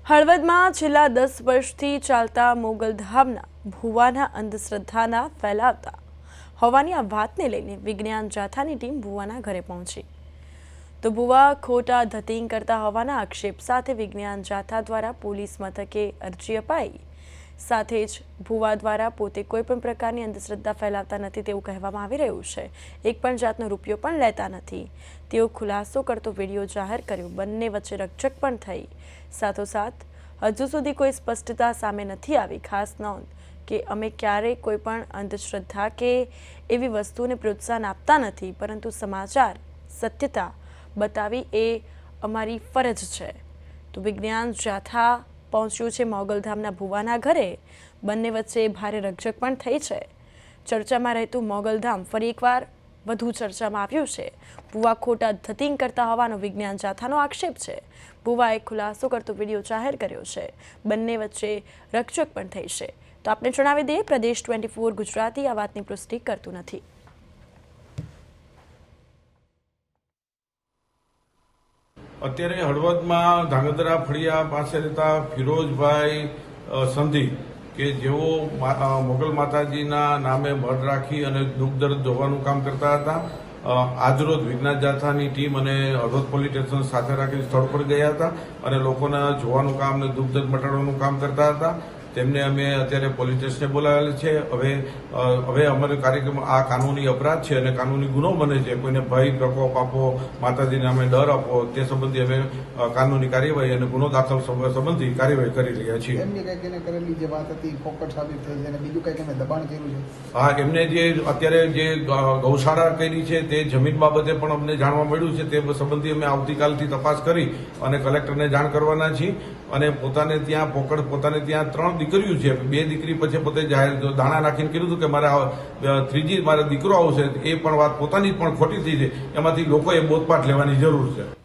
હળવદમાં છેલ્લા 10 વર્ષથી ચાલતા મોગલધામના ભુવાના અંધશ્રદ્ધાના ફેલાવતા હોવાની આ વાતને લઈને વિજ્ઞાન જાથાની ટીમ ભુવાના ઘરે પહોંચી તો ભુવા ખોટા ધતિંગ કરતા હોવાના આક્ષેપ સાથે વિજ્ઞાન જાથા દ્વારા પોલીસ મથકે અરજી અપાઈ। સાથે જ ભુવા દ્વારા પોતે કોઈપણ પ્રકારની અંધશ્રદ્ધા ફેલાવતા નથી તેવું કહેવામાં આવી રહ્યું છે। એક પણ જાતનો રૂપિયો પણ લેતા નથી તેવો ખુલાસો કરતો વિડીયો જાહેર કર્યો। બંને વચ્ચે રકઝક પણ થઈ। સાથોસાથ હજુ સુધી કોઈ સ્પષ્ટતા સામે નથી આવી। ખાસ નોંધ કે અમે ક્યારેય કોઈ પણ અંધશ્રદ્ધા કે એવી વસ્તુને પ્રોત્સાહન આપતા નથી, પરંતુ સમાચાર સત્યતા બતાવી એ અમારી ફરજ છે। તો વિજ્ઞાન જાથા પહોંચ્યું છે મોગલધામના ભુવાના ઘરે। બંને વચ્ચે ભારે રકઝક પણ થઈ છે। ચર્ચામાં રહેતું મોગલધામ ફરી એકવાર વધુ ચર્ચામાં આવ્યું છે। ભુવા ખોટા ધતિંગ કરતા હોવાનો વિજ્ઞાન જાથાનો આક્ષેપ છે। ભુવાએ ખુલાસો કરતો વિડીયો જાહેર કર્યો છે। બંને વચ્ચે રકઝક પણ થઈ છે। તો આપણે જણાવી દઈએ, પ્રદેશ 24 ગુજરાતી આ વાતની પુષ્ટિ કરતું નથી। અત્યારે હળવદમાં ધાંગધ્રા ફળિયા પાસે રહેતા ફિરોજભાઈ સંધી કે જેઓ મોગલ માતાજીના નામે મઢ રાખી અને દુઃખ દર્દ જોવાનું કામ કરતા હતા। આજરોજ વિજ્ઞાન જાથાની ટીમ અને હળવદ પોલીસ સ્ટેશન સાથે રાખી સ્થળ પર ગયા હતા અને લોકોને જોવાનું કામ અને દુઃખ દર્દ મટાડવાનું કામ કરતા હતા। તેમને અમે અત્યારે પોલીસ સ્ટેશને બોલાવેલ છે। હવે અમારો કાર્યક્રમ આ કાનૂની અપરાધ છે અને કાનૂની ગુનો બને છે। કોઈને ભય પ્રકોપ આપવો, માતાજી નામે ડર આપવો, તે સંબંધી અમે કાનૂની કાર્યવાહી અને ગુનો દાખલ સંબંધી કાર્યવાહી કરી રહ્યા છીએ। એમની કંઈક એને કરેલી જે વાત હતી ફોકટ સાબિત થઈ છે અને બીજું કંઈક એમને દબાણ કર્યું છે? હા, એમને જે અત્યારે જે ગૌશાળા કરી છે તે જમીન બાબતે પણ અમને જાણવા મળ્યું છે। તે સંબંધી અમે આવતીકાલથી તપાસ કરી અને કલેક્ટરને જાણ કરવાના છીએ। અને પોતાને ત્યાં પોતાને ત્યાં 3 દીકરીઓ છે। 2 દીકરી પછી પોતે જાહેર દાણા નાખીને કીધું હતું કે મારે ત્રીજી મારો દીકરો આવશે। એ પણ વાત પોતાની પણ ખોટી થઈ છે। એમાંથી લોકોએ બોધપાઠ લેવાની જરૂર છે।